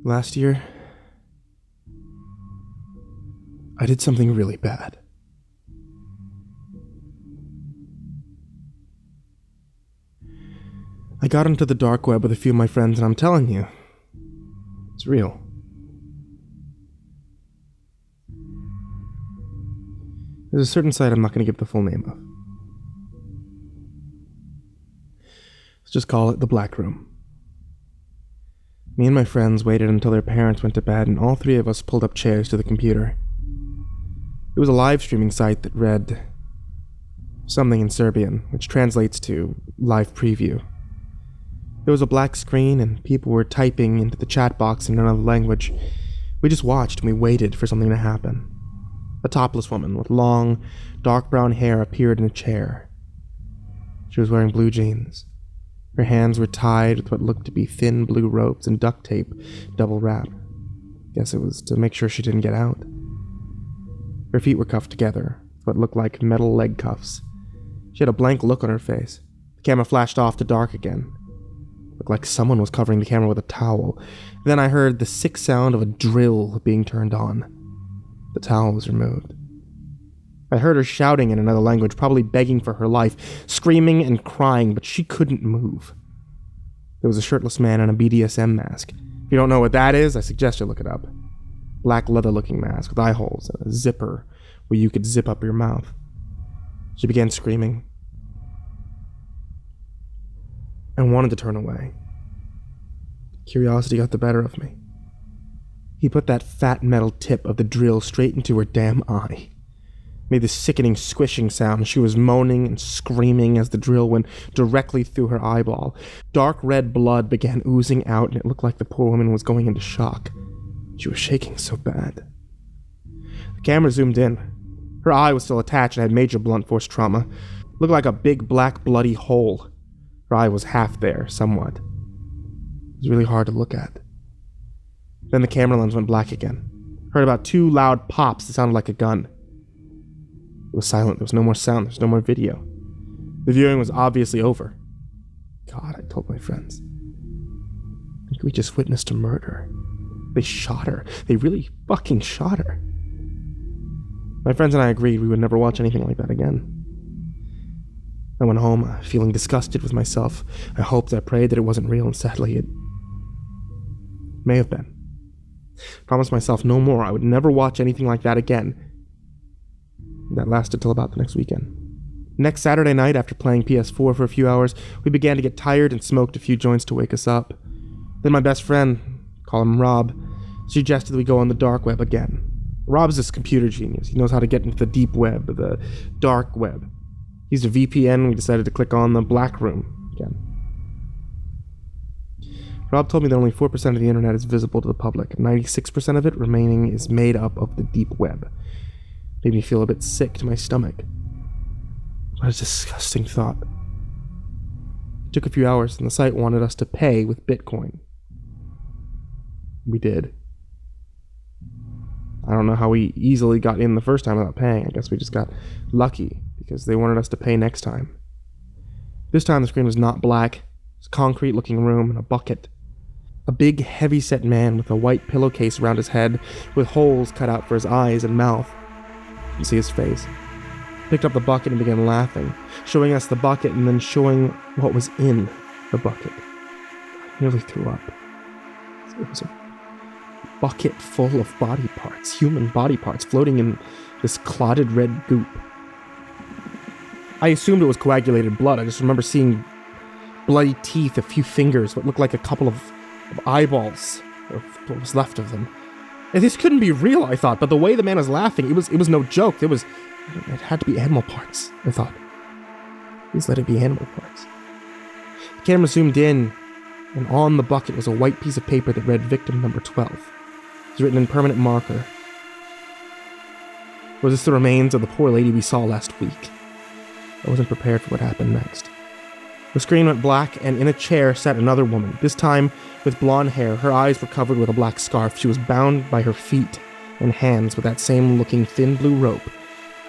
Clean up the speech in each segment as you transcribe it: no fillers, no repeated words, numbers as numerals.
Last year, I did something really bad. I got onto the dark web with a few of my friends, and I'm telling you, it's real. There's a certain site I'm not going to give the full name of. Let's just call it the Black Room. Me and my friends waited until their parents went to bed, and all three of us pulled up chairs to the computer. It was a live streaming site that read something in Serbian, which translates to live preview. There was a black screen, and people were typing into the chat box in another language. We just watched, and we waited for something to happen. A topless woman with long, dark brown hair appeared in a chair. She was wearing blue jeans. Her hands were tied with what looked to be thin blue ropes and duct tape, double wrapped. Guess it was to make sure she didn't get out. Her feet were cuffed together with what looked like metal leg cuffs. She had a blank look on her face. The camera flashed off to dark again. It looked like someone was covering the camera with a towel. Then I heard the sick sound of a drill being turned on. The towel was removed. I heard her shouting in another language, probably begging for her life, screaming and crying, but she couldn't move. There was a shirtless man in a BDSM mask. If you don't know what that is, I suggest you look it up. Black leather-looking mask with eye holes and a zipper where you could zip up your mouth. She began screaming. I wanted to turn away. Curiosity got the better of me. He put that fat metal tip of the drill straight into her damn eye. Made this sickening squishing sound, and she was moaning and screaming as the drill went directly through her eyeball. Dark red blood began oozing out, and it looked like the poor woman was going into shock. She was shaking so bad. The camera zoomed in. Her eye was still attached and had major blunt force trauma. Looked like a big black bloody hole. Her eye was half there, somewhat. It was really hard to look at. Then the camera lens went black again. Heard about 2 loud pops that sounded like a gun. It was silent. There was no more sound. There was no more video. The viewing was obviously over. God, I told my friends. I think we just witnessed a murder. They shot her. They really fucking shot her. My friends and I agreed we would never watch anything like that again. I went home, feeling disgusted with myself. I hoped, I prayed that it wasn't real, and sadly it may have been. Promised myself no more. I would never watch anything like that again. That lasted till about the next weekend. Next Saturday night, after playing PS4 for a few hours, we began to get tired and smoked a few joints to wake us up. Then my best friend, call him Rob, suggested we go on the dark web again. Rob's this computer genius. He knows how to get into the deep web, the dark web. He used a VPN. We decided to click on the Black Room again. Rob told me that only 4% of the internet is visible to the public. 96% of it remaining is made up of the deep web. Made me feel a bit sick to my stomach. What a disgusting thought. It took a few hours, and the site wanted us to pay with Bitcoin. We did. I don't know how we easily got in the first time without paying. I guess we just got lucky, because they wanted us to pay next time. This time the screen was not black. It was a concrete-looking room and a bucket. A big, heavy-set man with a white pillowcase around his head, with holes cut out for his eyes and mouth. You can see his face. Picked up the bucket and began laughing, showing us the bucket and then showing what was in the bucket. I nearly threw up. It was a bucket full of body parts, human body parts, floating in this clotted red goop. I assumed it was coagulated blood. I just remember seeing bloody teeth, a few fingers, what looked like a couple of eyeballs, or what was left of them. And this couldn't be real, I thought, but the way the man was laughing, it was no joke. It had to be animal parts, I thought. Please let it be animal parts. The camera zoomed in, and on the bucket was a white piece of paper that read victim number 12. It was written in permanent marker. Was this the remains of the poor lady we saw last week? I wasn't prepared for what happened next. The screen went black, and in a chair sat another woman, this time with blonde hair. Her eyes were covered with a black scarf. She was bound by her feet and hands with that same looking thin blue rope.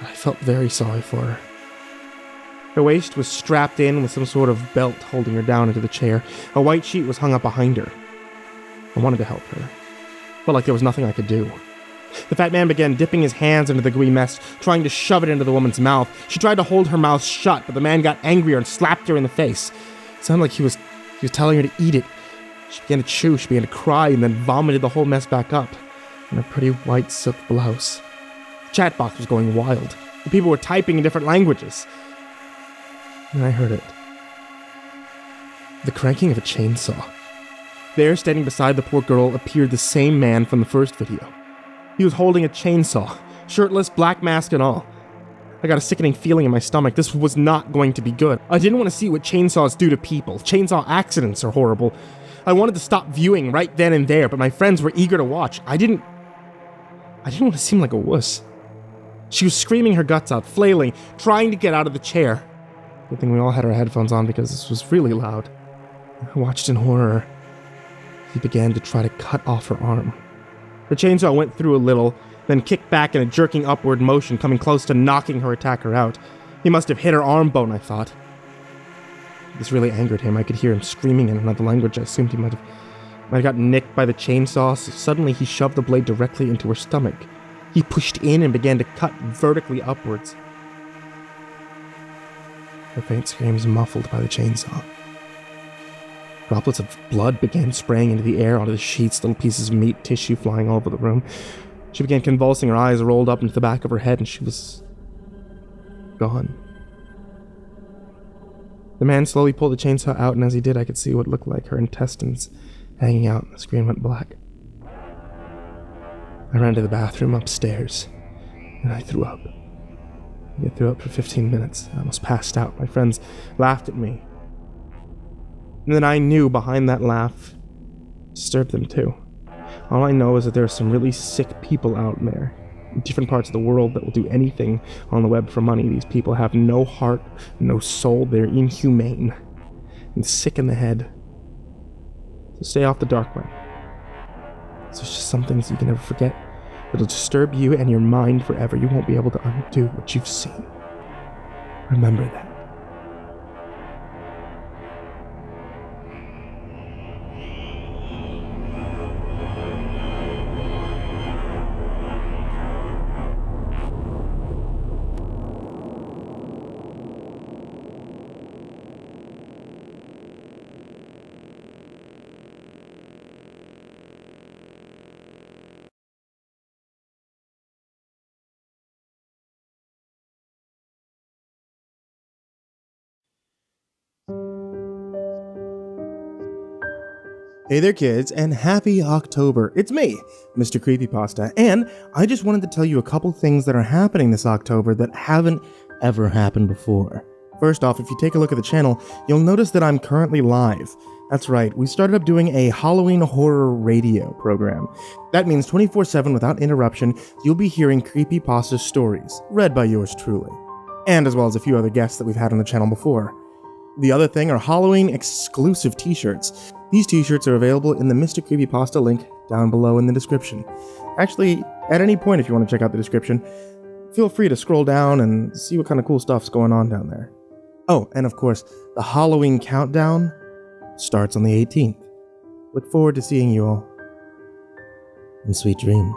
I felt very sorry for her. Her waist was strapped in with some sort of belt holding her down into the chair. A white sheet was hung up behind her. I wanted to help her. Felt like there was nothing I could do. The fat man began dipping his hands into the gooey mess, trying to shove it into the woman's mouth. She tried to hold her mouth shut, but the man got angrier and slapped her in the face. It sounded like he was telling her to eat it. She began to chew, she began to cry, and then vomited the whole mess back up in her pretty white silk blouse. The chat box was going wild. The people were typing in different languages. And I heard it. The cranking of a chainsaw. There, standing beside the poor girl, appeared the same man from the first video. He was holding a chainsaw, shirtless, black mask and all. I got a sickening feeling in my stomach. This was not going to be good. I didn't want to see what chainsaws do to people. Chainsaw accidents are horrible. I wanted to stop viewing right then and there, but my friends were eager to watch. I didn't want to seem like a wuss. She was screaming her guts out, flailing, trying to get out of the chair. Good thing we all had our headphones on because this was really loud. I watched in horror. He began to try to cut off her arm. The chainsaw went through a little, then kicked back in a jerking upward motion, coming close to knocking her attacker out. He must have hit her arm bone, I thought. This really angered him. I could hear him screaming in another language. I assumed he might have gotten nicked by the chainsaw, so suddenly he shoved the blade directly into her stomach. He pushed in and began to cut vertically upwards. Her faint screams muffled by the chainsaw. Droplets of blood began spraying into the air onto the sheets, little pieces of meat, tissue flying all over the room. She began convulsing, her eyes rolled up into the back of her head, and she was gone. The man slowly pulled the chainsaw out, and as he did, I could see what looked like her intestines hanging out, and the screen went black. I ran to the bathroom upstairs, and I threw up. I threw up for 15 minutes. I almost passed out. My friends laughed at me. And then I knew behind that laugh disturbed them too. All I know is that there are some really sick people out there in different parts of the world that will do anything on the web for money. These people have no heart, no soul. They're inhumane and sick in the head. So stay off the dark web. There's just some things you can never forget. It'll disturb you and your mind forever. You won't be able to undo what you've seen. Remember that. Hey there kids, and happy October. It's me, MrCreepyPasta, and I just wanted to tell you a couple things that are happening this October that haven't ever happened before. First off, if you take a look at the channel, you'll notice that I'm currently live. That's right, we started up doing a Halloween horror radio program. That means 24/7 without interruption, you'll be hearing CreepyPasta stories, read by yours truly. And as well as a few other guests that we've had on the channel before. The other thing are Halloween exclusive t-shirts. These t-shirts are available in the MrCreepyPasta link down below in the description. Actually, at any point if you want to check out the description, feel free to scroll down and see what kind of cool stuff's going on down there. Oh, and of course, the Halloween countdown starts on the 18th. Look forward to seeing you all. And sweet dreams.